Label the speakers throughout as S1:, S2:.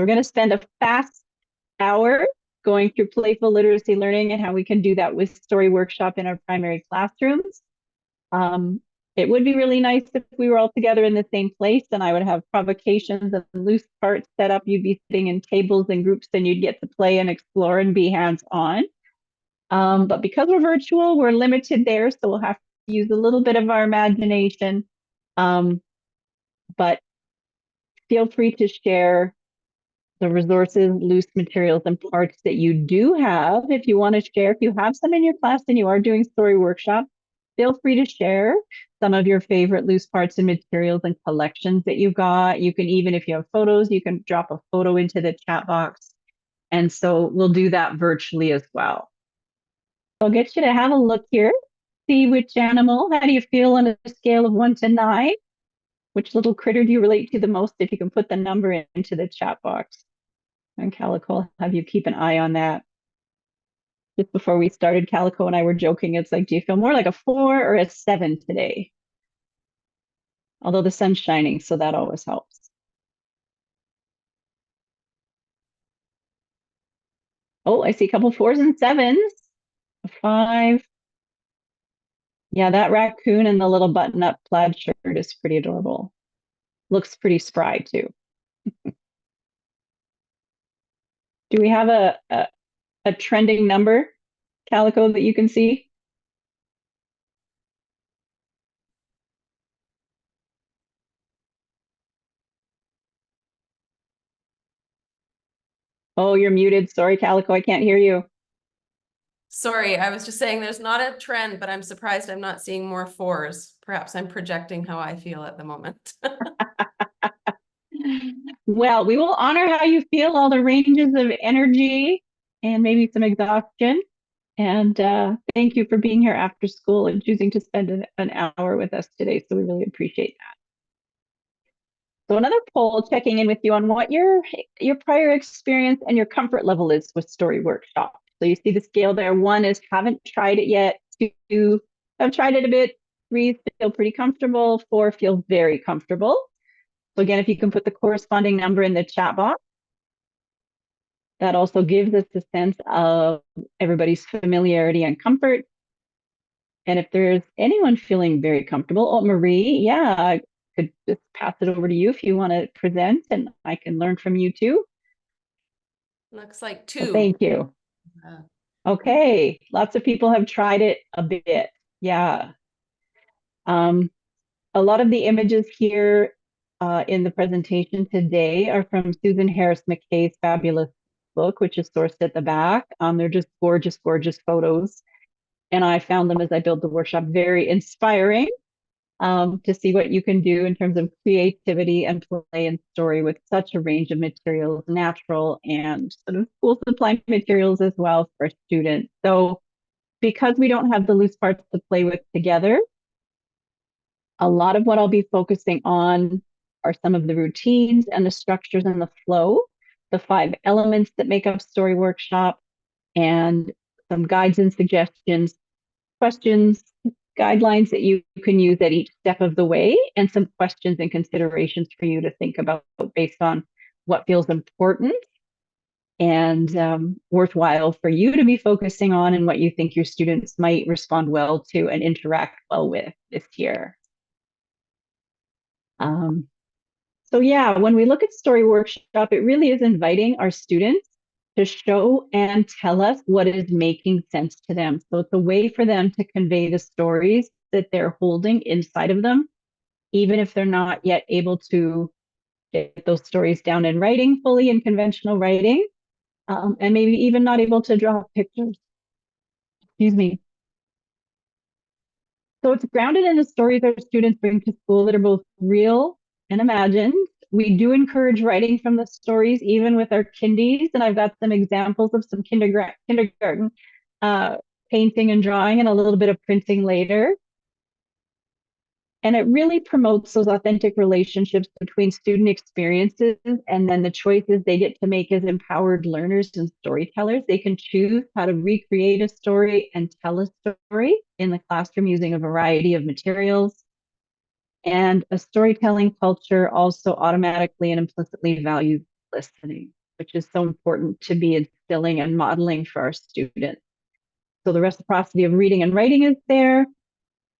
S1: we're going to spend a fast hour going through playful literacy learning and how we can do that with story workshop in our primary classrooms. Um, it would be really nice if we were all together in the same place and I would have provocations and loose parts set up. You'd be sitting in tables and groups and you'd get to play and explore and be hands-on. But because we're virtual, we're limited there, so we'll have to use a little bit of our imagination. But feel free to share the resources, loose materials, and parts that you do have. If you want to share, if you have some in your class and you are doing story workshop, feel free to share some of your favorite loose parts and materials and collections that you've got. You can even, if you have photos, you can drop a photo into the chat box. And so we'll do that virtually as well. I'll get you to have a look here, see which animal, how do you feel on a scale of 1 to 9? Which little critter do you relate to the most? If you can put the number into the chat box. And Calico, I'll have you keep an eye on that. Just before we started, Calico and I were joking. It's like, do you feel more like a 4 or a 7 today? Although the sun's shining, so that always helps. Oh, I see a couple 4s and 7s. A 5. Yeah, that raccoon and the little button-up plaid shirt is pretty adorable. Looks pretty spry too. Do we have a trending number, Calico, that you can see? Oh, you're muted. Sorry, Calico, I can't hear you.
S2: Sorry, I was just saying there's not a trend, but I'm surprised I'm not seeing more 4s. Perhaps I'm projecting how I feel at the moment.
S1: Well, we will honor how you feel, all the ranges of energy and maybe some exhaustion. And thank you for being here after school and choosing to spend an hour with us today. So we really appreciate that. So another poll checking in with you on what your prior experience and your comfort level is with Story Workshop. So you see the scale there. 1 is haven't tried it yet. 2, have tried it a bit. 3, feel pretty comfortable. 4, feel very comfortable. So again, if you can put the corresponding number in the chat box, that also gives us a sense of everybody's familiarity and comfort. And if there's anyone feeling very comfortable, oh, Marie, yeah, I could just pass it over to you if you want to present and I can learn from you too.
S2: Looks like
S1: So
S2: 2.
S1: thank you. Okay, lots of people have tried it a bit. Yeah. A lot of the images here in the presentation today are from Susan Harris McKay's fabulous book, which is sourced at the back. They're just gorgeous, gorgeous photos. And I found them as I built the workshop very inspiring to see what you can do in terms of creativity and play and story with such a range of materials, natural and sort of school supply materials as well for students. So because we don't have the loose parts to play with together, a lot of what I'll be focusing on are some of the routines and the structures and the flow, the 5 elements that make up Story Workshop, and some guides and suggestions, questions, guidelines that you can use at each step of the way, and some questions and considerations for you to think about based on what feels important and worthwhile for you to be focusing on and what you think your students might respond well to and interact well with this year. So yeah, when we look at Story Workshop, it really is inviting our students to show and tell us what is making sense to them. So it's a way for them to convey the stories that they're holding inside of them, even if they're not yet able to get those stories down in writing fully in conventional writing, and maybe even not able to draw pictures. Excuse me. So it's grounded in the stories our students bring to school that are both real and imagined. We do encourage writing from the stories, even with our kindies, and I've got some examples of some kindergarten painting and drawing and a little bit of printing later. And it really promotes those authentic relationships between student experiences and then the choices they get to make as empowered learners and storytellers. They can choose how to recreate a story and tell a story in the classroom using a variety of materials. And a storytelling culture also automatically and implicitly values listening, which is so important to be instilling and modeling for our students. So the reciprocity of reading and writing is there.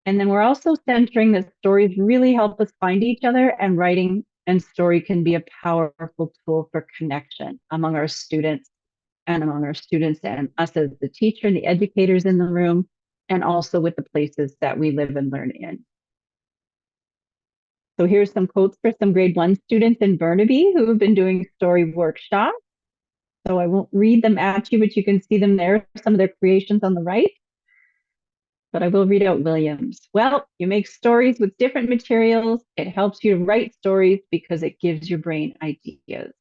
S1: And then we're also centering that stories really help us find each other, and writing and story can be a powerful tool for connection among our students and us as the teacher and the educators in the room, and also with the places that we live and learn in. So here's some quotes for some grade 1 students in Burnaby who have been doing story workshops. So I won't read them at you, but you can see them there, some of their creations on the right. But I will read out Williams. Well, you make stories with different materials. It helps you to write stories because it gives your brain ideas.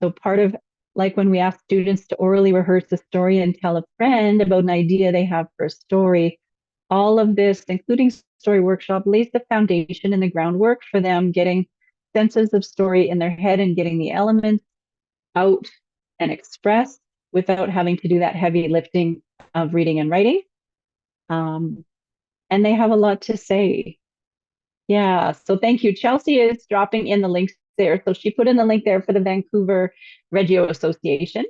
S1: So part of, like when we ask students to orally rehearse a story and tell a friend about an idea they have for a story, all of this, including story workshop, lays the foundation and the groundwork for them getting senses of story in their head and getting the elements out and expressed without having to do that heavy lifting of reading and writing. And they have a lot to say. Yeah, so thank you. Chelsea is dropping in the links there. So she put in the link there for the Vancouver Reggio Association,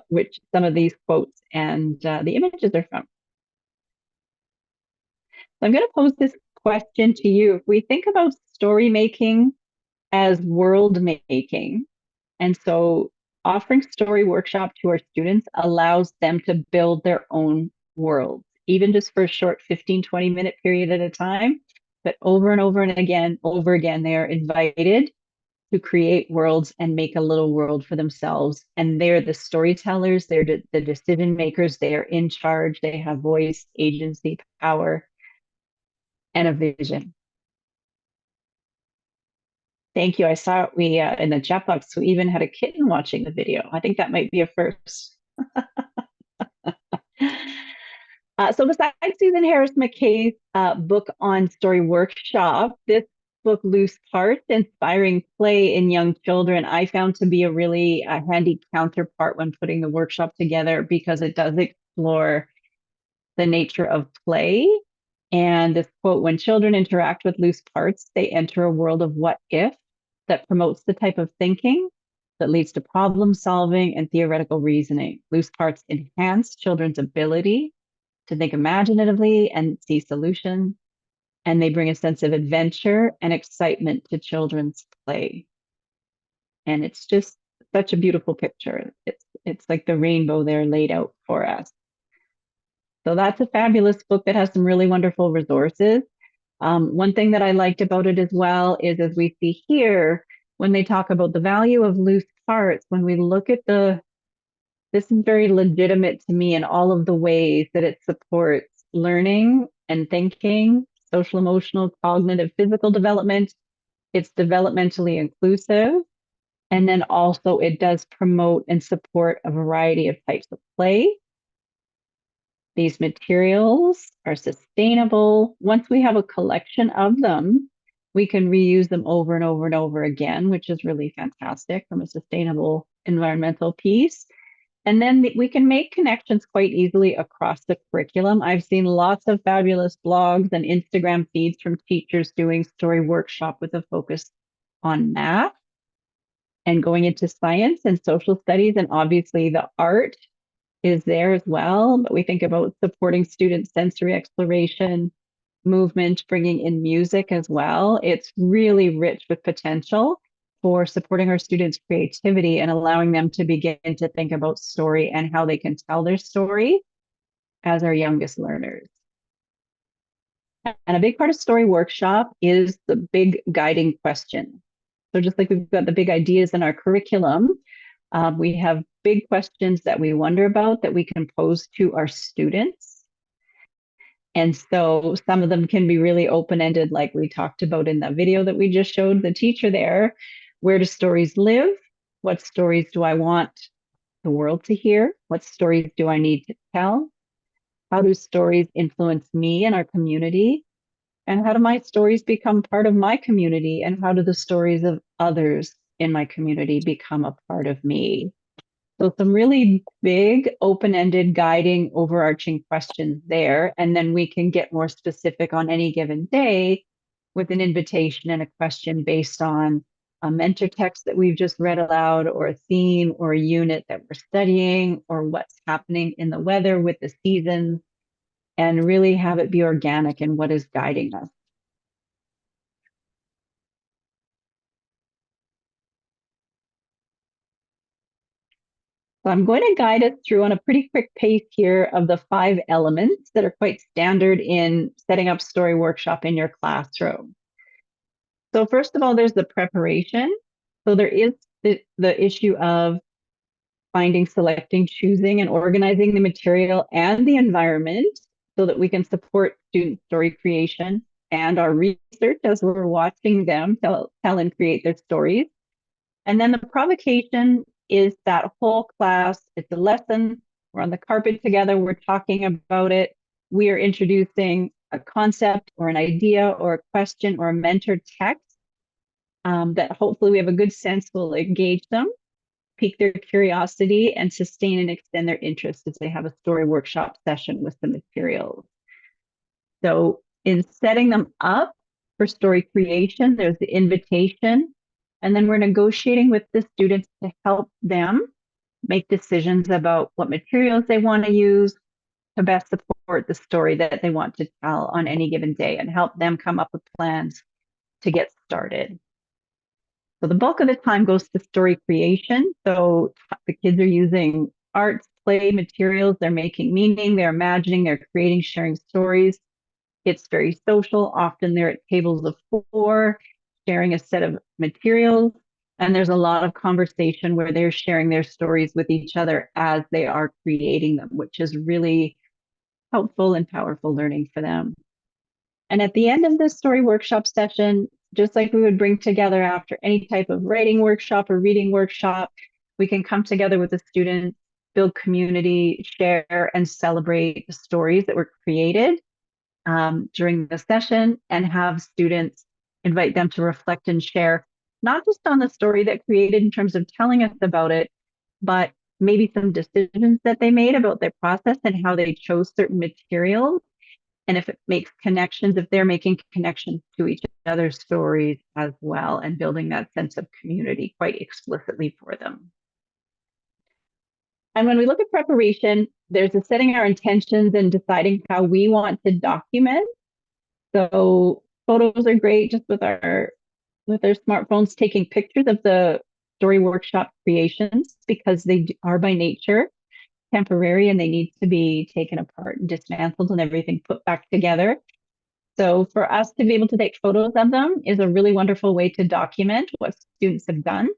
S1: which some of these quotes and the images are from. So I'm going to pose this question to you. If we think about story making as world making, and so offering story workshop to our students allows them to build their own worlds, even just for a short 15, 20-minute period at a time. But over and over again, they are invited to create worlds and make a little world for themselves. And they're the storytellers, they're the decision makers, they are in charge, they have voice, agency, power, and a vision. Thank you. I saw we in the chat box, we even had a kitten watching the video. I think that might be a first. So besides Susan Harris McKay's book on story workshop, this book, Loose Parts, Inspiring Play in Young Children, I found to be a really handy counterpart when putting the workshop together, because it does explore the nature of play. And this quote, when children interact with loose parts, they enter a world of what if that promotes the type of thinking that leads to problem solving and theoretical reasoning. Loose parts enhance children's ability to think imaginatively and see solutions, and they bring a sense of adventure and excitement to children's play. And it's just such a beautiful picture. It's like the rainbow there laid out for us. So that's a fabulous book that has some really wonderful resources. One thing that I liked about it as well is, as we see here, when they talk about the value of loose parts, when we look at this is very legitimate to me in all of the ways that it supports learning and thinking, social, emotional, cognitive, physical development. It's developmentally inclusive. And then also it does promote and support a variety of types of play. These materials are sustainable. Once we have a collection of them, we can reuse them over and over and over again, which is really fantastic from a sustainable environmental piece. And then we can make connections quite easily across the curriculum. I've seen lots of fabulous blogs and Instagram feeds from teachers doing story workshop with a focus on math and going into science and social studies. And obviously the art is there as well. But we think about supporting student sensory exploration, movement, bringing in music as well. It's really rich with potential for supporting our students' creativity and allowing them to begin to think about story and how they can tell their story as our youngest learners. And a big part of story workshop is the big guiding question. So just like we've got the big ideas in our curriculum, we have big questions that we wonder about that we can pose to our students. And so some of them can be really open-ended, like we talked about in the video that we just showed the teacher there. Where do stories live? What stories do I want the world to hear? What stories do I need to tell? How do stories influence me and our community? And how do my stories become part of my community? And how do the stories of others in my community become a part of me? So some really big, open-ended, guiding, overarching questions there. And then we can get more specific on any given day with an invitation and a question based on a mentor text that we've just read aloud, or a theme or a unit that we're studying, or what's happening in the weather with the seasons, and really have it be organic in what is guiding us. So I'm going to guide us through on a pretty quick pace here of the 5 elements that are quite standard in setting up story workshop in your classroom. So first of all, there's the preparation. So there is the issue of finding, selecting, choosing, and organizing the material and the environment so that we can support student story creation and our research as we're watching them tell and create their stories. And then the provocation is that whole class, it's a lesson, we're on the carpet together, we're talking about it, we are introducing a concept or an idea or a question or a mentor text that hopefully we have a good sense will engage them, pique their curiosity, and sustain and extend their interest as they have a story workshop session with the materials. So in setting them up for story creation, there's the invitation, and then we're negotiating with the students to help them make decisions about what materials they want to use to best support the story that they want to tell on any given day, and help them come up with plans to get started. So the bulk of the time goes to story creation. So the kids are using arts, play, materials, they're making meaning, they're imagining, they're creating, sharing stories. It's very social. Often they're at tables of 4, sharing a set of materials. And there's a lot of conversation where they're sharing their stories with each other as they are creating them, which is really helpful and powerful learning for them. And at the end of this story workshop session, just like we would bring together after any type of writing workshop or reading workshop, we can come together with the students, build community, share, and celebrate the stories that were created during the session, and have students invite them to reflect and share, not just on the story that created in terms of telling us about it, but maybe some decisions that they made about their process and how they chose certain materials. And if it makes connections, if they're making connections to each other's stories as well, and building that sense of community quite explicitly for them. And when we look at preparation, there's a setting our intentions and deciding how we want to document. So photos are great, just with our smartphones, taking pictures of the story workshop creations, because they are by nature temporary and they need to be taken apart and dismantled and everything put back together. So for us to be able to take photos of them is a really wonderful way to document what students have done.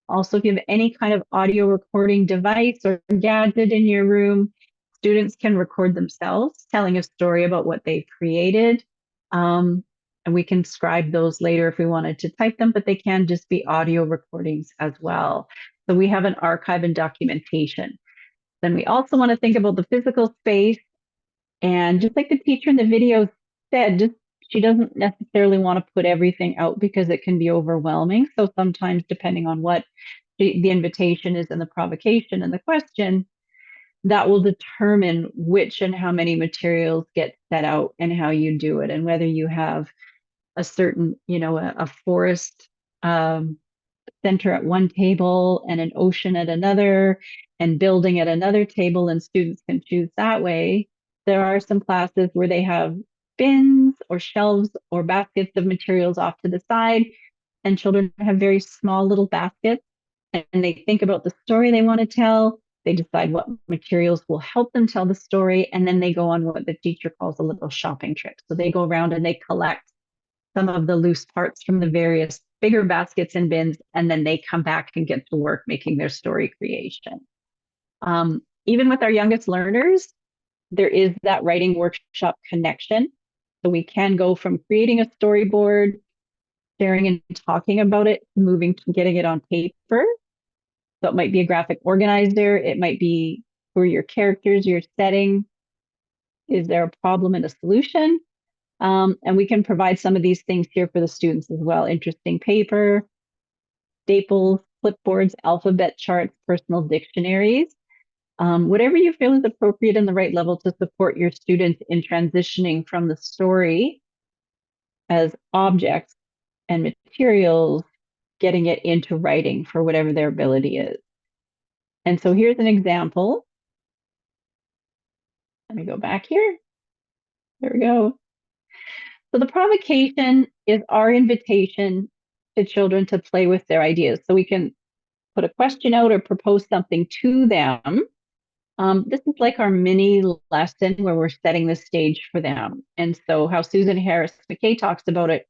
S1: Also, if you have any kind of audio recording device or gadget in your room, students can record themselves telling a story about what they created. And we can scribe those later if we wanted to type them, but they can just be audio recordings as well. So we have an archive and documentation. Then we also want to think about the physical space. And just like the teacher in the video said, she doesn't necessarily want to put everything out because it can be overwhelming. So sometimes, depending on what the invitation is and the provocation and the question, that will determine which and how many materials get set out and how you do it, and whether you have a certain, a forest center at one table and an ocean at another, and building at another table, and students can choose that way. There are some classes where they have bins or shelves or baskets of materials off to the side, and children have very small little baskets, and they think about the story they want to tell. They decide what materials will help them tell the story, and then they go on what the teacher calls a little shopping trip. So they go around and they collect some of the loose parts from the various bigger baskets and bins, and then they come back and get to work making their story creation. Even with our youngest learners, there is that writing workshop connection. So we can go from creating a storyboard, sharing and talking about it, moving to getting it on paper. So it might be a graphic organizer. It might be who are your characters, your setting. Is there a problem and a solution? And we can provide some of these things here for the students as well. Interesting paper, staples, clipboards, alphabet charts, personal dictionaries. Whatever you feel is appropriate and the right level to support your students in transitioning from the story as objects and materials, getting it into writing for whatever their ability is. And so here's an example. Let me go back here. There we go. So the provocation is our invitation to children to play with their ideas. So we can put a question out or propose something to them. This is like our mini lesson where we're setting the stage for them. And so how Susan Harris McKay talks about it,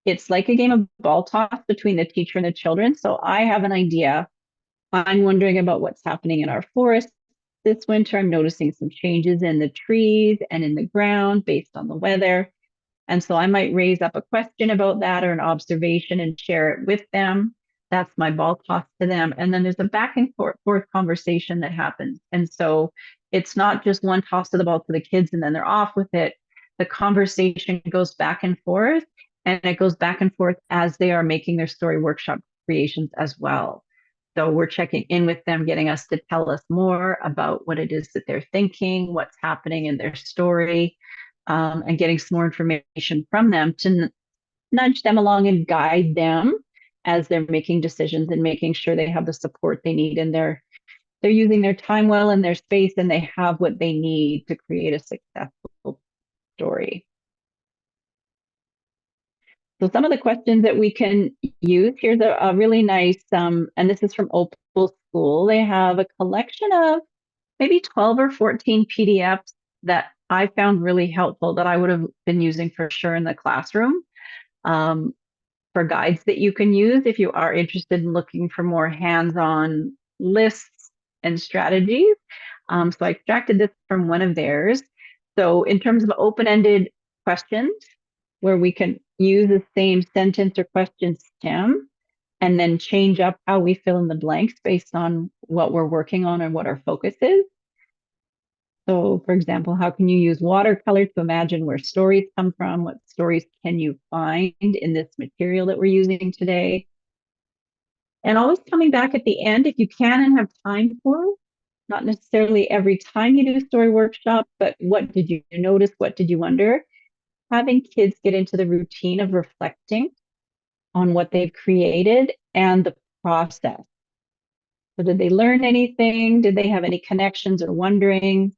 S1: it's like a game of ball toss between the teacher and the children. So I have an idea. I'm wondering about what's happening in our forest this winter. I'm noticing some changes in the trees and in the ground based on the weather. And so I might raise up a question about that or an observation and share it with them. That's my ball toss to them. And then there's a back and forth conversation that happens. And so it's not just one toss of the ball to the kids and then they're off with it. The conversation goes back and forth, and it goes back and forth as they are making their story workshop creations as well. So we're checking in with them, getting us to tell us more about what it is that they're thinking, what's happening in their story, and getting some more information from them to nudge them along and guide them as they're making decisions and making sure they have the support they need and they're using their time well in their space and they have what they need to create a successful story. So some of the questions that we can use, here's a really nice, and this is from Opal School. They have a collection of maybe 12 or 14 PDFs that I found really helpful that I would have been using for sure in the classroom, for guides that you can use if you are interested in looking for more hands-on lists and strategies. So I extracted this from one of theirs. So in terms of open-ended questions, where we can use the same sentence or question stem and then change up how we fill in the blanks based on what we're working on and what our focus is. So, for example, how can you use watercolor to imagine where stories come from? What stories can you find in this material that we're using today? And always coming back at the end, if you can and have time for, not necessarily every time you do a story workshop, but what did you notice? What did you wonder? Having kids get into the routine of reflecting on what they've created and the process. So did they learn anything? Did they have any connections or wondering?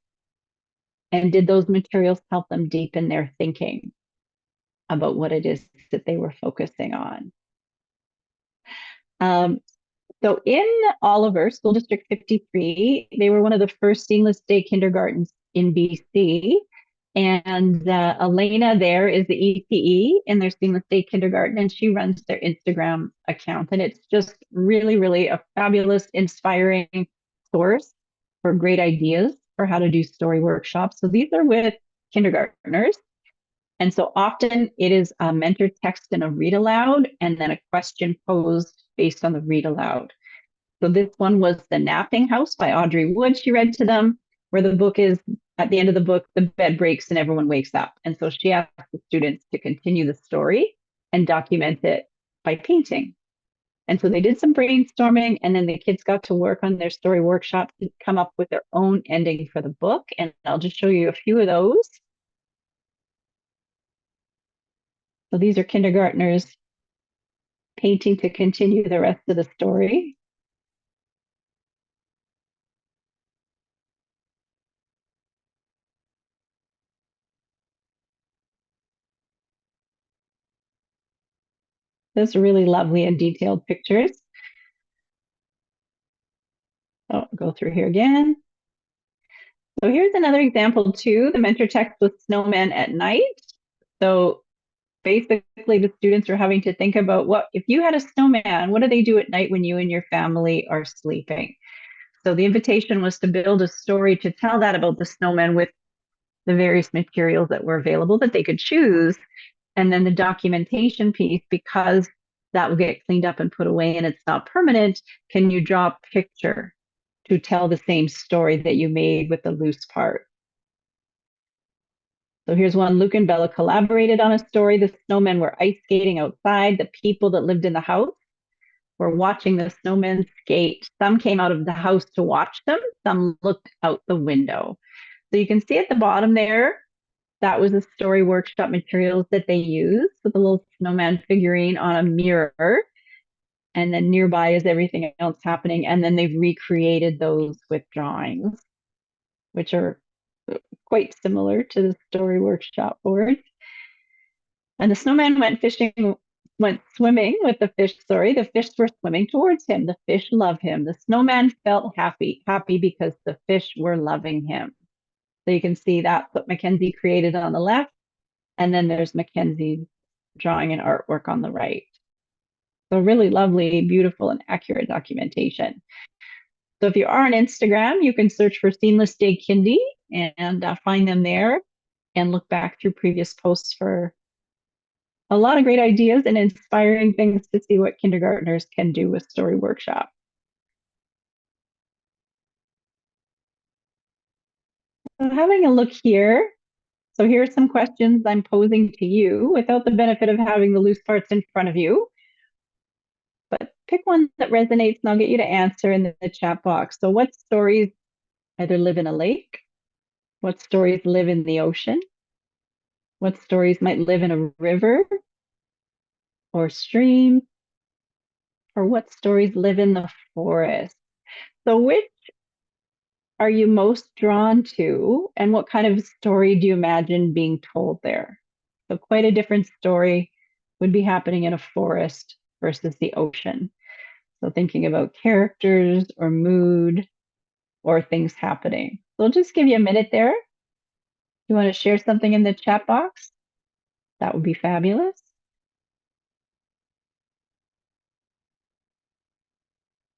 S1: And did those materials help them deepen their thinking about what it is that they were focusing on? So in Oliver, School District 53, they were one of the first seamless day kindergartens in BC. And Elena there is the ETE in their seamless day kindergarten, and she runs their Instagram account. And it's just really, really a fabulous, inspiring source for great ideas for how to do story workshops. So these are with kindergartners. And so often it is a mentor text and a read aloud, and then a question posed based on the read aloud. So this one was The Napping House by Audrey Wood. She read to them, where the book is, at the end of the book, the bed breaks and everyone wakes up. And so she asked the students to continue the story and document it by painting. And so they did some brainstorming, and then the kids got to work on their story workshop to come up with their own ending for the book. And I'll just show you a few of those. So these are kindergartners painting to continue the rest of the story. Those are really lovely and detailed pictures. So I'll go through here again. So here's another example too, the mentor text with snowmen at night. So basically the students are having to think about, what if you had a snowman, what do they do at night when you and your family are sleeping? So the invitation was to build a story to tell that about the snowman with the various materials that were available that they could choose. And then the documentation piece, because that will get cleaned up and put away and it's not permanent, can you draw a picture to tell the same story that you made with the loose part? So here's one. Luke and Bella collaborated on a story. The snowmen were ice skating outside. The people that lived in the house were watching the snowmen skate. Some came out of the house to watch them. Some looked out the window. So you can see at the bottom there that was the story workshop materials that they used with a little snowman figurine on a mirror. And then nearby is everything else happening. And then they've recreated those with drawings, which are quite similar to the story workshop board. And the snowman went swimming with the fish. Sorry, the fish were swimming towards him. The fish love him. The snowman felt happy because the fish were loving him. So you can see that's what Mackenzie created on the left. And then there's Mackenzie drawing an artwork on the right. So really lovely, beautiful, and accurate documentation. So if you are on Instagram, you can search for Seamless Day Kindy and find them there and look back through previous posts for a lot of great ideas and inspiring things to see what kindergartners can do with Story Workshop. So having a look here. So here are some questions I'm posing to you without the benefit of having the loose parts in front of you. But pick one that resonates and I'll get you to answer in the chat box. So what stories either live in a lake? What stories live in the ocean? What stories might live in a river or stream? Or what stories live in the forest? So which are you most drawn to, and what kind of story do you imagine being told there? So quite a different story would be happening in a forest versus the ocean. So thinking about characters or mood or things happening. So I'll just give you a minute there. You want to share something in the chat box? That would be fabulous.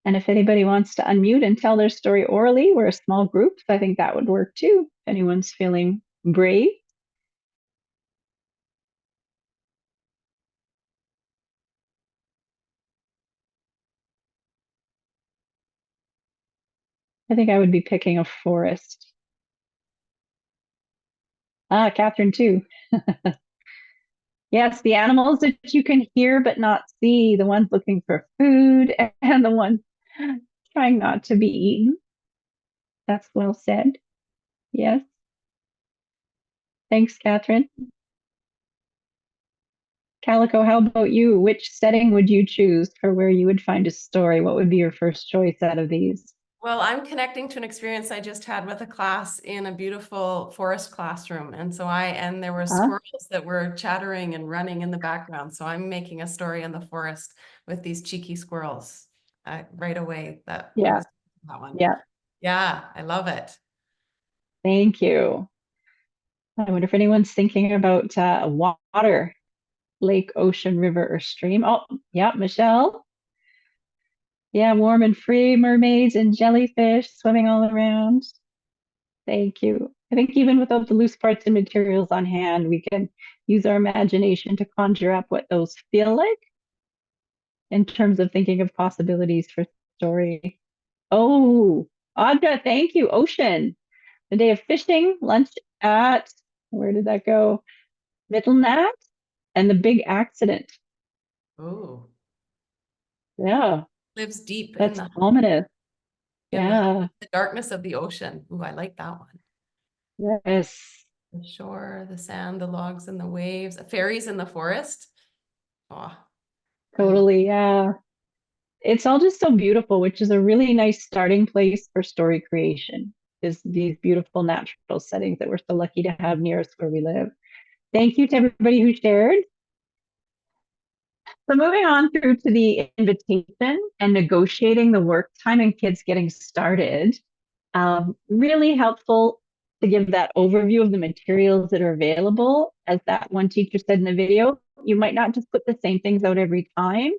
S1: And if anybody wants to unmute and tell their story orally, we're a small group, so I think that would work too. If anyone's feeling brave. I think I would be picking a forest. Ah, Catherine too. Yes, the animals that you can hear but not see, the ones looking for food and the ones trying not to be eaten. That's well said. Yes. Thanks, Catherine. Calico, how about you? Which setting would you choose for where you would find a story? What would be your first choice out of these?
S2: Well, I'm connecting to an experience I just had with a class in a beautiful forest classroom. And there were squirrels that were chattering and running in the background. So I'm making a story in the forest with these cheeky squirrels right away. That one.
S1: Yeah.
S2: Yeah, I love it.
S1: Thank you. I wonder if anyone's thinking about water, lake, ocean, river, or stream. Oh, yeah, Michelle. Yeah, warm and free, mermaids and jellyfish swimming all around. Thank you. I think even without the loose parts and materials on hand, we can use our imagination to conjure up what those feel like in terms of thinking of possibilities for story. Oh, Audra, thank you. Ocean. The day of fishing, lunch at, where did that go? Mittelnat, and the big accident.
S2: Oh,
S1: Yeah,
S2: lives deep
S1: that's ominous.
S2: in
S1: Yeah,
S2: the darkness of the ocean. Ooh, I like that one.
S1: yes,
S2: The shore, the sand, the logs, and the waves. Fairies in the forest. Oh,
S1: totally. Yeah. It's all just so beautiful, which is a really nice starting place for story creation, is these beautiful natural settings that we're so lucky to have near us where we live. Thank you to everybody who shared. So moving on through to the invitation and negotiating the work time and kids getting started. Really helpful to give that overview of the materials that are available. As that one teacher said in the video, you might not just put the same things out every time,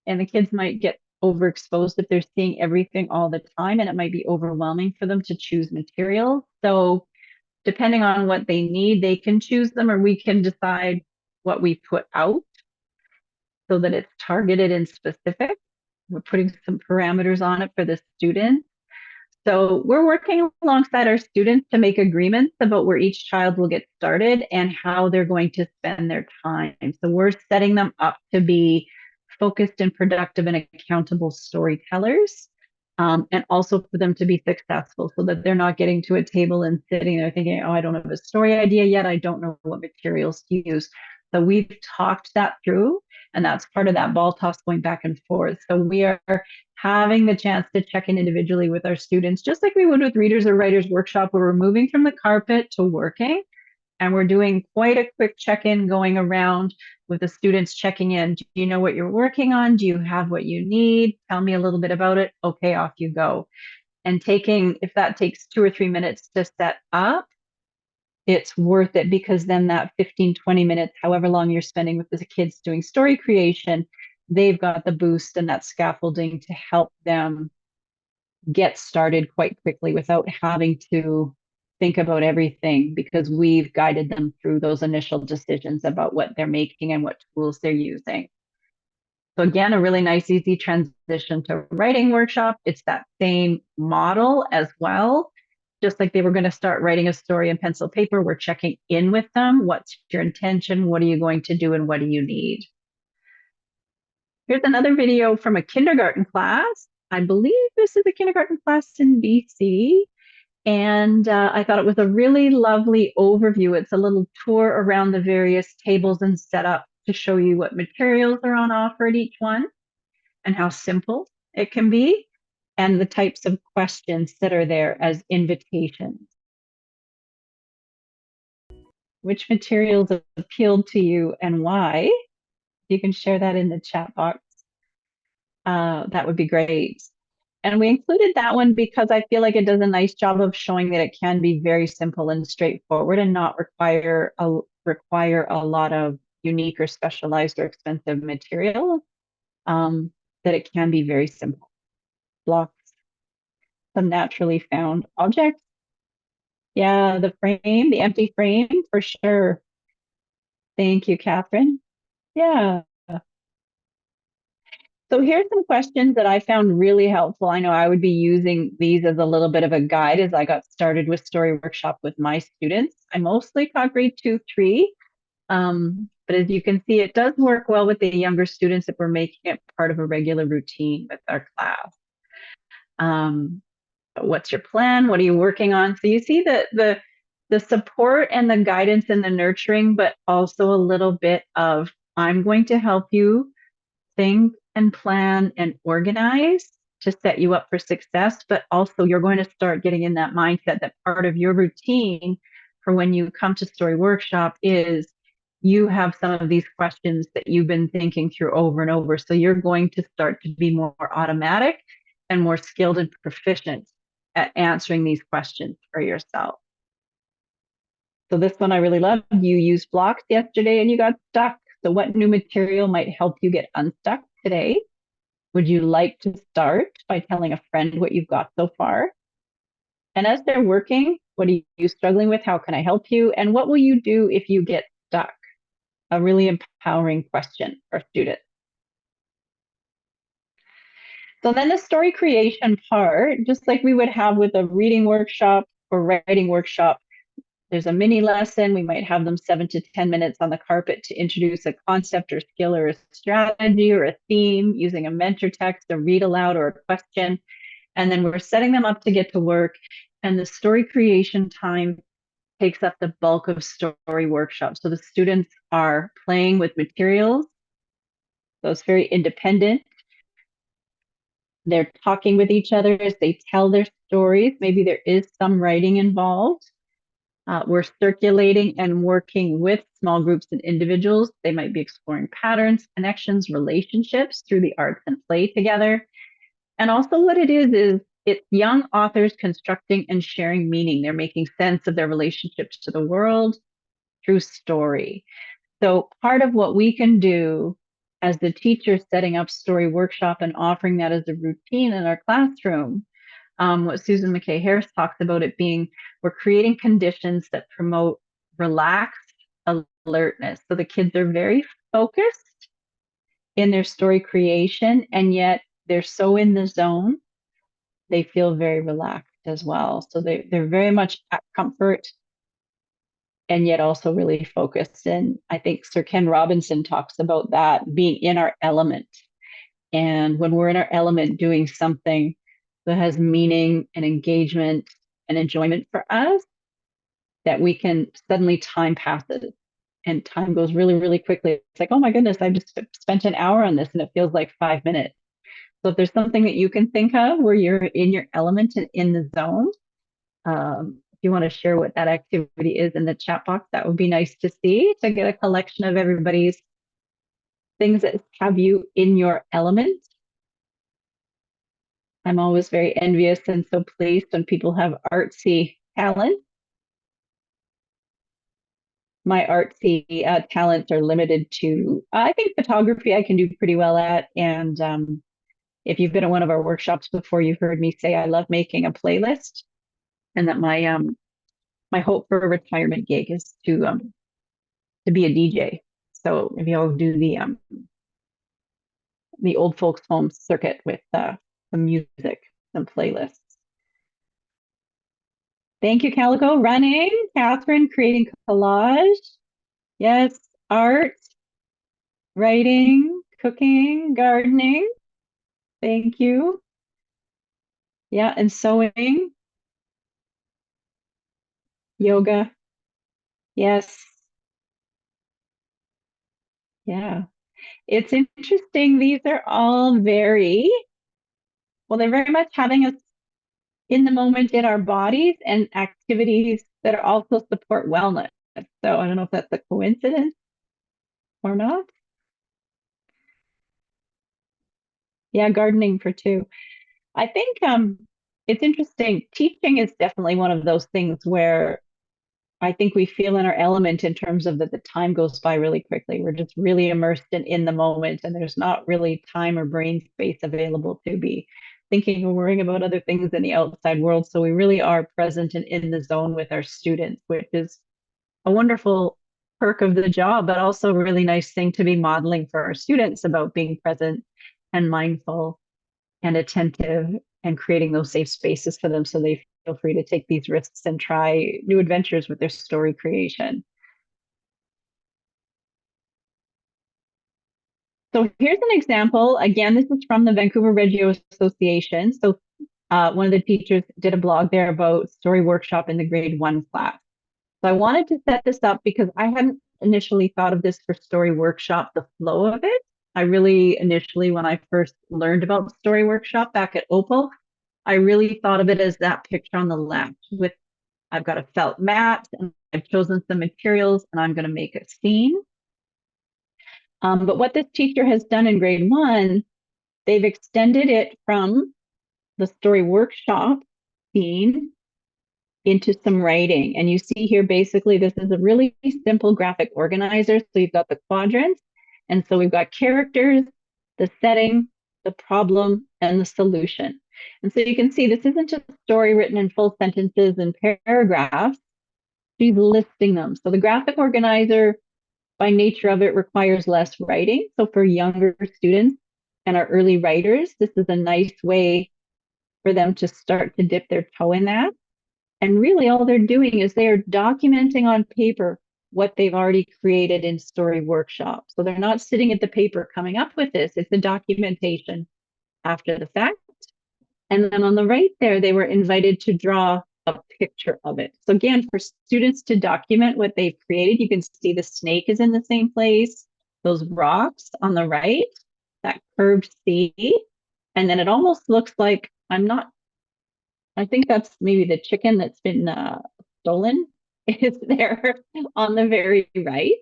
S1: and the kids might get overexposed if they're seeing everything all the time, and it might be overwhelming for them to choose materials. So depending on what they need, they can choose them, or we can decide what we put out so that it's targeted and specific. We're putting some parameters on it for the students. So we're working alongside our students to make agreements about where each child will get started and how they're going to spend their time. So we're setting them up to be focused and productive and accountable storytellers. and also for them to be successful so that they're not getting to a table and sitting there thinking, oh, I don't have a story idea yet. I don't know what materials to use. So we've talked that through, and that's part of that ball toss going back and forth. So we are having the chance to check in individually with our students, just like we would with readers or writers workshop, where we're moving from the carpet to working. And we're doing quite a quick check-in going around with the students checking in. Do you know what you're working on? Do you have what you need? Tell me a little bit about it. Okay, off you go. And if that takes 2 or 3 minutes to set up, it's worth it, because then that 15, 20 minutes, however long you're spending with the kids doing story creation, they've got the boost and that scaffolding to help them get started quite quickly without having to think about everything, because we've guided them through those initial decisions about what they're making and what tools they're using. So again, a really nice, easy transition to writing workshop. It's that same model as well. Just like they were going to start writing a story in pencil paper, we're checking in with them. What's your intention? What are you going to do? And what do you need? Here's another video from a kindergarten class. I believe this is a kindergarten class in BC. And I thought it was a really lovely overview. It's a little tour around the various tables and setup to show you what materials are on offer at each one and how simple it can be, and the types of questions that are there as invitations. Which materials appealed to you and why? You can share that in the chat box. That would be great. And we included that one because I feel like it does a nice job of showing that it can be very simple and straightforward and not require a lot of unique or specialized or expensive material. That it can be very simple. Blocks, some naturally found objects. Yeah, the empty frame, for sure. Thank you, Catherine. Yeah. So here's some questions that I found really helpful. I know I would be using these as a little bit of a guide as I got started with story workshop with my students. I mostly taught grade 2, 3. But as you can see, it does work well with the younger students if we're making it part of a regular routine with our class. What's your plan? What are you working on? So you see the support and the guidance and the nurturing, but also a little bit of, I'm going to help you think and plan and organize to set you up for success, but also you're going to start getting in that mindset that part of your routine for when you come to story workshop is you have some of these questions that you've been thinking through over and over. So you're going to start to be more automatic and more skilled and proficient at answering these questions for yourself. So this one I really love. You used blocks yesterday and you got stuck. So what new material might help you get unstuck today? Would you like to start by telling a friend what you've got so far? And as they're working, what are you struggling with? How can I help you? And what will you do if you get stuck? A really empowering question for students. So then the story creation part, just like we would have with a reading workshop or writing workshop, there's a mini lesson. We might have them 7 to 10 minutes on the carpet to introduce a concept or skill or a strategy or a theme using a mentor text, a read aloud or a question. And then we're setting them up to get to work. And the story creation time takes up the bulk of story workshops. So the students are playing with materials. So it's very independent. They're talking with each other as they tell their stories. Maybe there is some writing involved. We're circulating and working with small groups and individuals. They might be exploring patterns, connections, relationships through the arts and play together. And also what it is it's young authors constructing and sharing meaning. They're making sense of their relationships to the world through story. So part of what we can do as the teacher setting up story workshop and offering that as a routine in our classroom, what Susan McKay Harris talks about it being, we're creating conditions that promote relaxed alertness. So the kids are very focused in their story creation, and yet they're so in the zone, they feel very relaxed as well. So they're very much at comfort and yet also really focused. And I think Sir Ken Robinson talks about that being in our element. And when we're in our element doing something that has meaning and engagement and enjoyment for us, that we can suddenly time passes and time goes really, really quickly. It's like, oh my goodness, I just spent an hour on this and it feels like 5 minutes. So if there's something that you can think of where you're in your element and in the zone, if you want to share what that activity is in the chat box, that would be nice to see, to get a collection of everybody's things that have you in your element. I'm always very envious and so pleased when people have artsy talent. My artsy talents are limited to, I think, photography I can do pretty well at. And if you've been at one of our workshops before, you've heard me say I love making a playlist, and that my hope for a retirement gig is to be a DJ. So maybe I'll do the old folks home circuit with some music, some playlists. Thank you, Calico. Running, Catherine, creating collage. Yes, art, writing, cooking, gardening. Thank you. Yeah, and sewing, yoga. Yes. Yeah. It's interesting. These are all they're very much having us in the moment in our bodies and activities that are also support wellness. So I don't know if that's a coincidence or not. Yeah, gardening for two. I think it's interesting. Teaching is definitely one of those things where I think we feel in our element in terms of that the time goes by really quickly. We're just really immersed in the moment, and there's not really time or brain space available to be thinking or worrying about other things in the outside world. So we really are present and in the zone with our students, which is a wonderful perk of the job, but also a really nice thing to be modeling for our students about being present and mindful and attentive and creating those safe spaces for them so they feel free to take these risks and try new adventures with their story creation. So here's an example. Again, this is from the Vancouver Reggio Association. So one of the teachers did a blog there about story workshop in the grade 1 class. So I wanted to set this up because I hadn't initially thought of this for story workshop, the flow of it. I really initially, when I first learned about story workshop back at Opal, I really thought of it as that picture on the left with, I've got a felt mat and I've chosen some materials and I'm going to make a scene. But what this teacher has done in grade 1, they've extended it from the story workshop scene into some writing. And you see here, basically, this is a really simple graphic organizer. So you've got the quadrants. And so we've got characters, the setting, the problem, and the solution. And so you can see this isn't just a story written in full sentences and paragraphs. She's listing them. So the graphic organizer, by nature of it, requires less writing. So for younger students and our early writers, this is a nice way for them to start to dip their toe in that. And really all they're doing is they are documenting on paper what they've already created in story workshop. So they're not sitting at the paper coming up with this. It's a documentation after the fact. And then on the right there, they were invited to draw a picture of it. So again, for students to document what they've created, you can see the snake is in the same place, those rocks on the right, that curved sea. And then it almost looks like, I think that's maybe the chicken that's been stolen is there on the very right.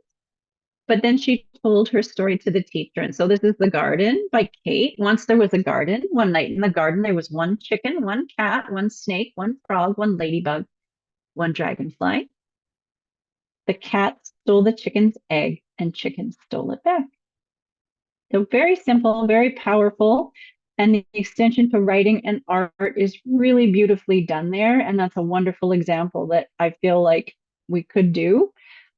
S1: But then she told her story to the teacher. And so this is The Garden by Kate. Once there was a garden. One night in the garden, there was one chicken, one cat, one snake, one frog, one ladybug, one dragonfly. The cat stole the chicken's egg and chicken stole it back. So very simple, very powerful. And the extension to writing and art is really beautifully done there. And that's a wonderful example that I feel like we could do.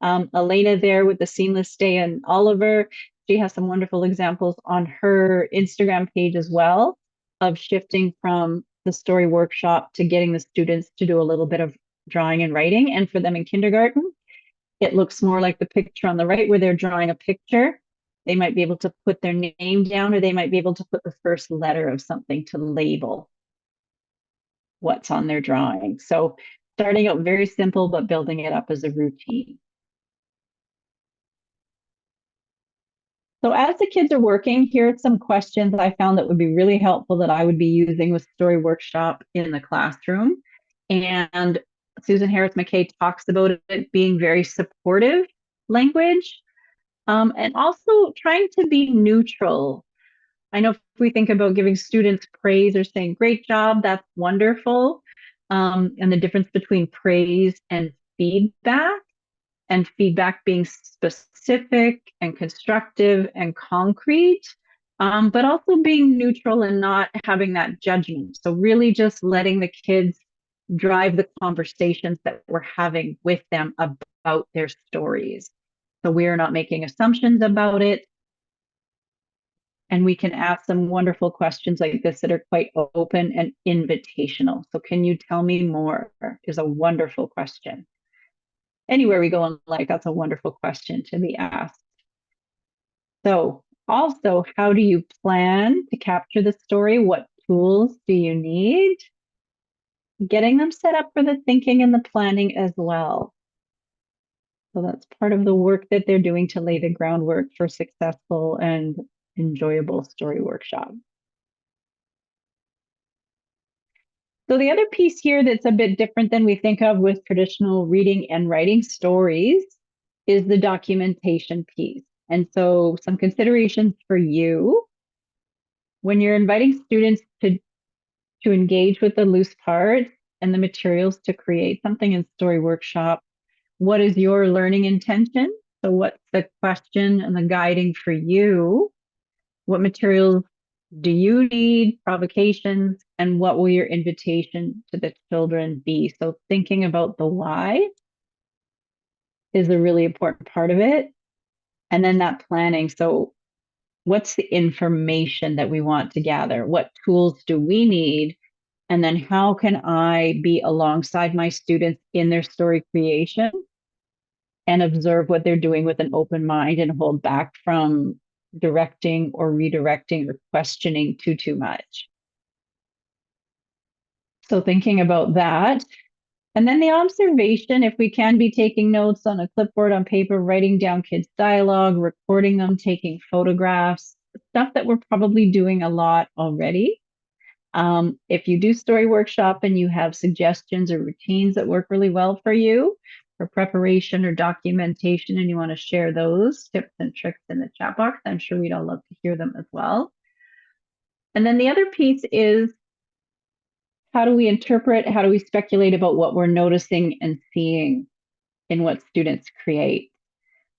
S1: Elena there with the Seamless Day and Oliver, she has some wonderful examples on her Instagram page as well of shifting from the story workshop to getting the students to do a little bit of drawing and writing. And for them in kindergarten, it looks more like the picture on the right where they're drawing a picture. They might be able to put their name down, or they might be able to put the first letter of something to label. what's on their drawing. So starting out very simple, but building it up as a routine. So as the kids are working, here are some questions I found that would be really helpful that I would be using with Story Workshop in the classroom. And Susan Harris McKay talks about it being very supportive language, and also trying to be neutral. I know if we think about giving students praise or saying, great job, that's wonderful. And the difference between praise and feedback being specific and constructive and concrete, but also being neutral and not having that judgment. So, really just letting the kids drive the conversations that we're having with them about their stories. So, we are not making assumptions about it. And we can ask some wonderful questions like this that are quite open and invitational. So, can you tell me more? Is a wonderful question. Anywhere we go in life, that's a wonderful question to be asked. So, also, how do you plan to capture the story? What tools do you need? Getting them set up for the thinking and the planning as well. So, that's part of the work that they're doing to lay the groundwork for successful and enjoyable story workshop. So the other piece here that's a bit different than we think of with traditional reading and writing stories is the documentation piece. And so some considerations for you when you're inviting students to engage with the loose parts and the materials to create something in Story Workshop, what is your learning intention? So what's the question and the guiding for you? What materials do you need, provocations, and what will your invitation to the children be? So thinking about the why is a really important part of it. And then that planning. So what's the information that we want to gather? What tools do we need? And then how can I be alongside my students in their story creation and observe what they're doing with an open mind and hold back from directing or redirecting or questioning too much. So thinking about that. And then the observation, if we can be taking notes on a clipboard, on paper, writing down kids' dialogue, recording them, taking photographs, stuff that we're probably doing a lot already. If you do Story Workshop and you have suggestions or routines that work really well for you for preparation or documentation, and you want to share those tips and tricks in the chat box, I'm sure we'd all love to hear them as well. And then the other piece is, how do we interpret, how do we speculate about what we're noticing and seeing in what students create?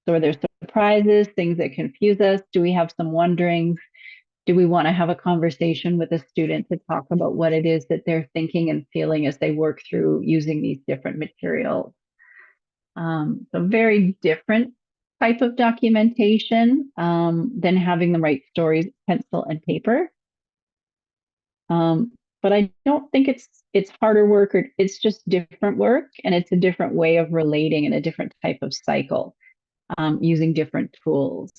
S1: So are there surprises, things that confuse us? Do we have some wonderings? Do we want to have a conversation with a student to talk about what it is that they're thinking and feeling as they work through using these different materials? So very different type of documentation than having them write stories, pencil and paper. But I don't think it's harder work, or it's just different work, and it's a different way of relating and a different type of cycle using different tools.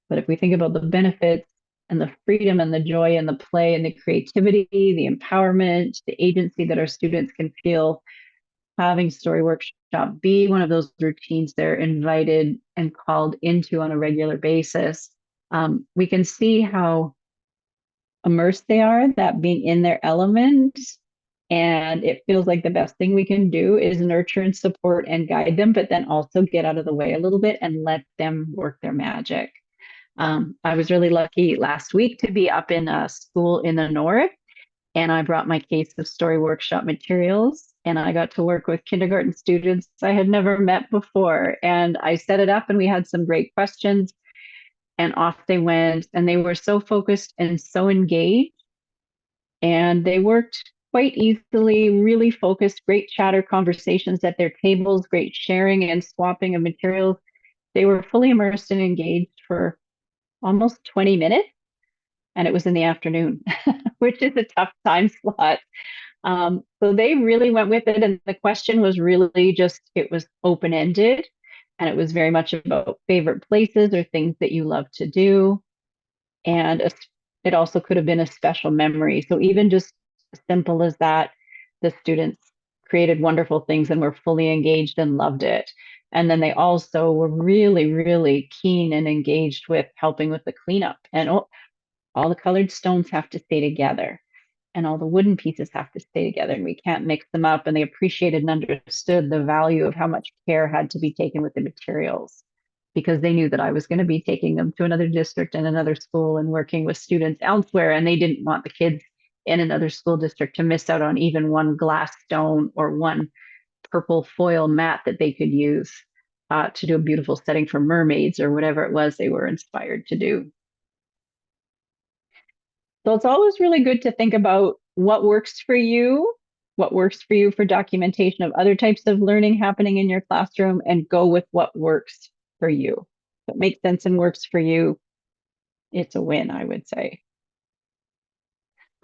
S1: But if we think about the benefits and the freedom and the joy and the play and the creativity, the empowerment, the agency that our students can feel having Story Workshop be one of those routines they're invited and called into on a regular basis, we can see how immersed they are, that being in their element. And it feels like the best thing we can do is nurture and support and guide them, but then also get out of the way a little bit and let them work their magic. I was really lucky last week to be up in a school in the north, and I brought my case of Story Workshop materials, and I got to work with kindergarten students I had never met before. And I set it up, and we had some great questions, and off they went. And they were so focused and so engaged, and they worked quite easily, really focused, great chatter conversations at their tables, great sharing and swapping of materials. They were fully immersed and engaged for almost 20 minutes, and it was in the afternoon, which is a tough time slot. So they really went with it. And the question was really just, it was open ended. And it was very much about favorite places or things that you love to do. And it also could have been a special memory. So even just as simple as that, the students created wonderful things and were fully engaged and loved it. And then they also were really, really keen and engaged with helping with the cleanup. And all the colored stones have to stay together and all the wooden pieces have to stay together and we can't mix them up. And they appreciated and understood the value of how much care had to be taken with the materials because they knew that I was going to be taking them to another district and another school and working with students elsewhere. And they didn't want the kids in another school district to miss out on even one glass stone or one purple foil mat that they could use to do a beautiful setting for mermaids or whatever it was they were inspired to do. So it's always really good to think about what works for you, what works for you for documentation of other types of learning happening in your classroom, and go with what works for you. If it makes sense and works for you, it's a win, I would say.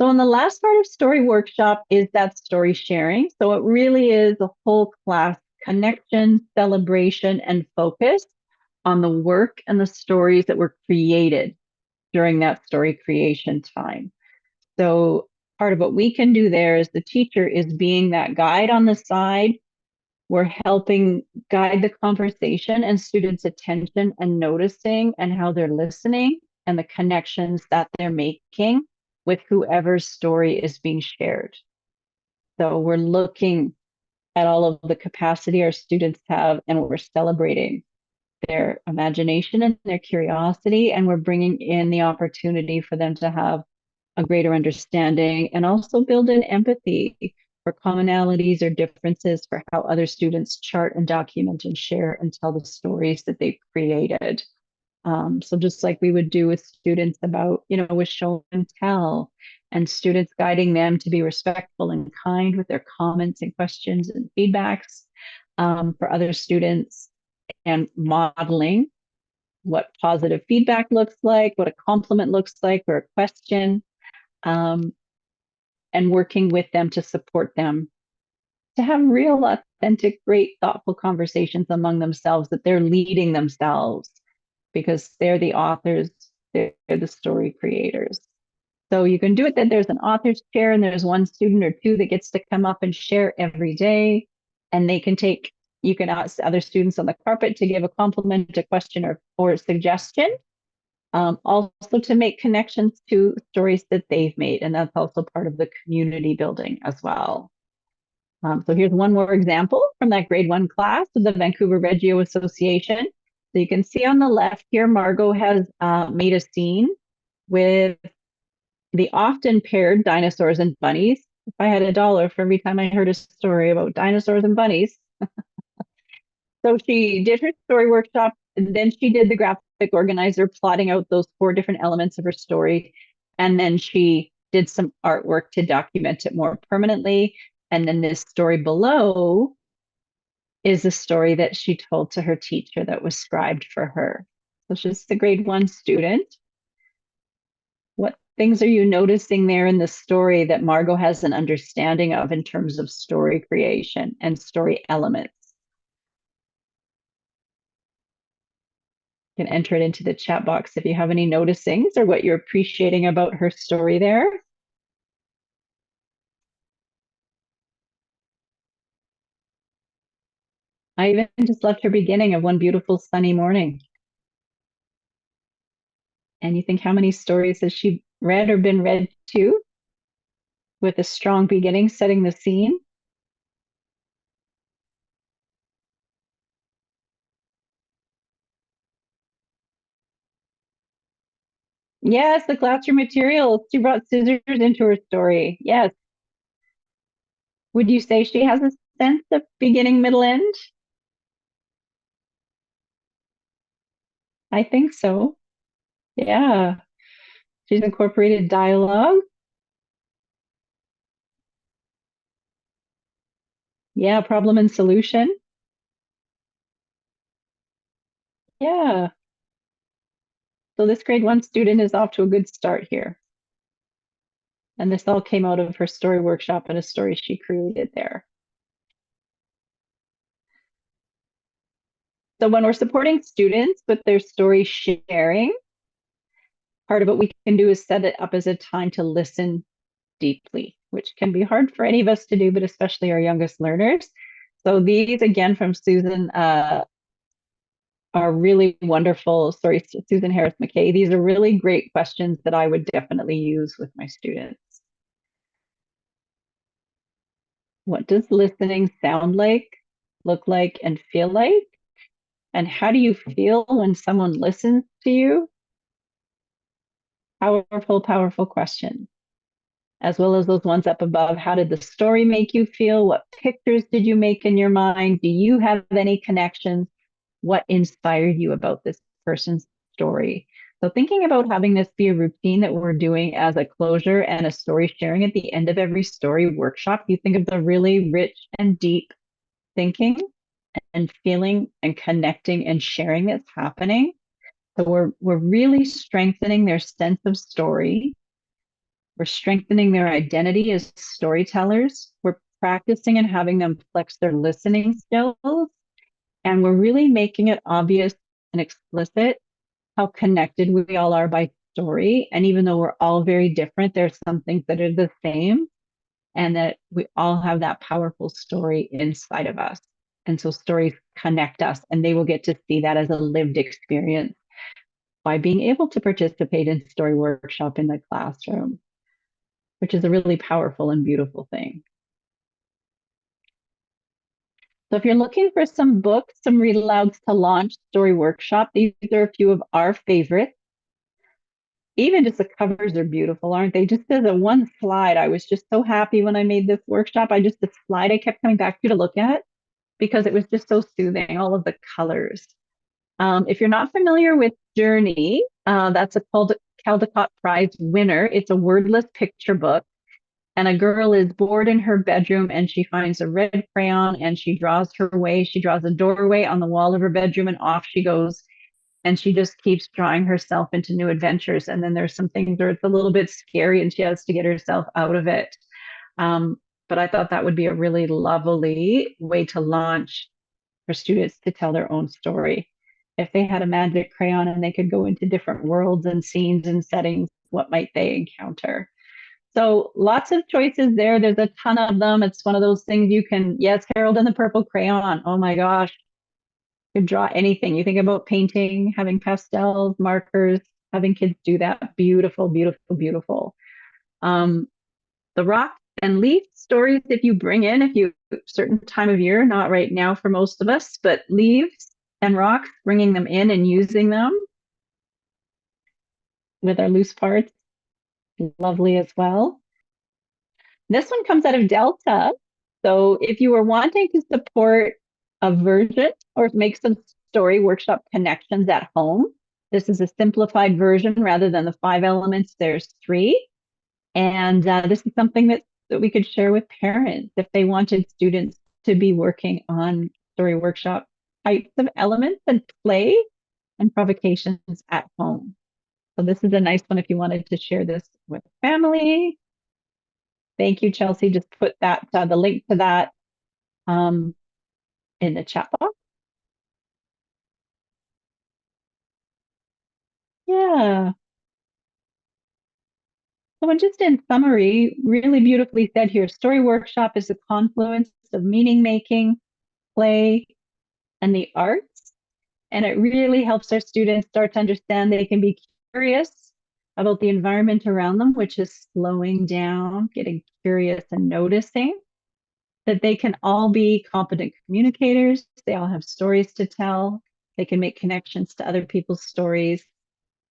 S1: So in the last part of story workshop is that story sharing. So it really is a whole class connection, celebration, and focus on the work and the stories that were created during that story creation time. So part of what we can do there as the teacher is being that guide on the side. We're helping guide the conversation and students' attention and noticing and how they're listening and the connections that they're making with whoever's story is being shared. So we're looking at all of the capacity our students have and we're celebrating their imagination and their curiosity. And we're bringing in the opportunity for them to have a greater understanding and also build in empathy for commonalities or differences for how other students chart and document and share and tell the stories that they've created. So just like we would do with students about, with show and tell, and students guiding them to be respectful and kind with their comments and questions and feedbacks for other students, and modeling what positive feedback looks like, what a compliment looks like, or a question, and working with them to support them to have real, authentic, great, thoughtful conversations among themselves, that they're leading themselves because they're the authors, they're the story creators. So you can do it that there's an author's chair and there's one student or two that gets to come up and share every day. And you can ask other students on the carpet to give a compliment, a question, or a suggestion. Also to make connections to stories that they've made. And that's also part of the community building as well. So here's one more example from that grade 1 class of the Vancouver Reggio Association. So you can see on the left here, Margot has made a scene with the often paired dinosaurs and bunnies. If I had $1 for every time I heard a story about dinosaurs and bunnies. So she did her story workshop, and then she did the graphic organizer, plotting out those 4 different elements of her story. And then she did some artwork to document it more permanently. And then this story below is a story that she told to her teacher that was scribed for her. So she's the grade 1 student. What things are you noticing there in the story that Margot has an understanding of in terms of story creation and story elements? You can enter it into the chat box if you have any noticings or what you're appreciating about her story there. I even just left her beginning of one beautiful sunny morning. And you think, how many stories has she read or been read to with a strong beginning setting the scene? Yes, the classroom materials. She brought scissors into her story. Yes. Would you say she has a sense of beginning, middle, end? I think so. Yeah. She's incorporated dialogue. Yeah, problem and solution. Yeah. So this grade 1 student is off to a good start here. And this all came out of her story workshop and a story she created there. So when we're supporting students with their story sharing, part of what we can do is set it up as a time to listen deeply, which can be hard for any of us to do, but especially our youngest learners. So these, again, from Susan, are really wonderful. Sorry, Susan Harris McKay. These are really great questions that I would definitely use with my students. What does listening sound like, look like, and feel like? And how do you feel when someone listens to you? Powerful, powerful questions. As well as those ones up above. How did the story make you feel? What pictures did you make in your mind? Do you have any connections? What inspired you about this person's story? So thinking about having this be a routine that we're doing as a closure and a story sharing at the end of every story workshop, you think of the really rich and deep thinking and feeling and connecting and sharing that's happening. So we're really strengthening their sense of story. We're strengthening their identity as storytellers. We're practicing and having them flex their listening skills. And we're really making it obvious and explicit how connected we all are by story. And even though we're all very different, there's some things that are the same and that we all have that powerful story inside of us. And so stories connect us, and they will get to see that as a lived experience by being able to participate in story workshop in the classroom, which is a really powerful and beautiful thing. So if you're looking for some books, some read alouds to launch story workshop, these are a few of our favorites. Even just the covers are beautiful, aren't they? Just as a one slide, I was just so happy when I made this workshop. The slide I kept coming back to look at because it was just so soothing, all of the colors. If you're not familiar with Journey, that's a Caldecott Prize winner. It's a wordless picture book. And a girl is bored in her bedroom and she finds a red crayon and she draws her way. She draws a doorway on the wall of her bedroom and off she goes. And she just keeps drawing herself into new adventures. And then there's some things where it's a little bit scary and she has to get herself out of it. But I thought that would be a really lovely way to launch for students to tell their own story. If they had a magic crayon and they could go into different worlds and scenes and settings, what might they encounter? So lots of choices there. There's a ton of them. It's one of those things you can, yes, Harold and the Purple Crayon. Oh my gosh, you could draw anything. You think about painting, having pastels, markers, having kids do that. Beautiful, beautiful, beautiful. The rock and leaf stories, if you bring in, if you certain time of year, not right now for most of us, but leaves and rocks, bringing them in and using them with our loose parts, lovely as well. This one comes out of Delta. So if you are wanting to support a version or make some story workshop connections at home, this is a simplified version rather than the 5 elements. There's 3. And this is something that we could share with parents if they wanted students to be working on story workshop types of elements and play and provocations at home. So this is a nice one if you wanted to share this with family. Thank you, Chelsea. Just put that the link to that in the chat box. Yeah. So just in summary, really beautifully said here, story workshop is a confluence of meaning making, play, and the arts. And it really helps our students start to understand they can be curious about the environment around them, which is slowing down, getting curious and noticing that they can all be competent communicators. They all have stories to tell. They can make connections to other people's stories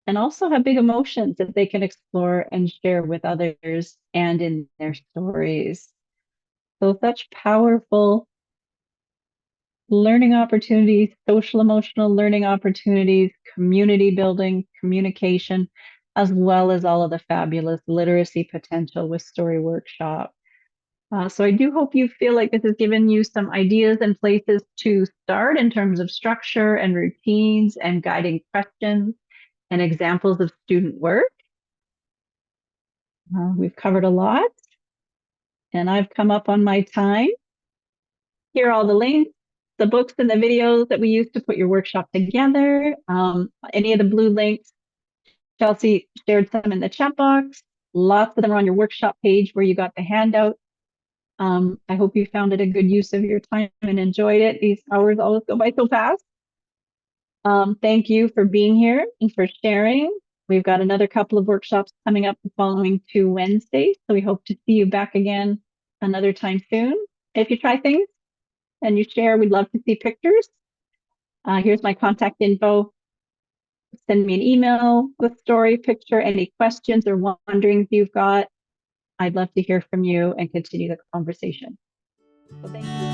S1: and also have big emotions that they can explore and share with others and in their stories. So such powerful learning opportunities, social emotional learning opportunities, community building, communication, as well as all of the fabulous literacy potential with Story Workshop. So I do hope you feel like this has given you some ideas and places to start in terms of structure and routines and guiding questions and examples of student work. We've covered a lot, and I've come up on my time. Here are all the links, the books and the videos that we use to put your workshop together. Any of the blue links, Chelsea shared some in the chat box. Lots of them are on your workshop page where you got the handout. I hope you found it a good use of your time and enjoyed it. These hours always go by so fast. Thank you for being here and for sharing. We've got another couple of workshops coming up the following 2 Wednesdays, so we hope to see you back again another time soon. If you try things and you share, we'd love to see pictures. Here's my contact info. Send me an email with story, picture, any questions or wonderings you've got. I'd love to hear from you and continue the conversation. So thank you.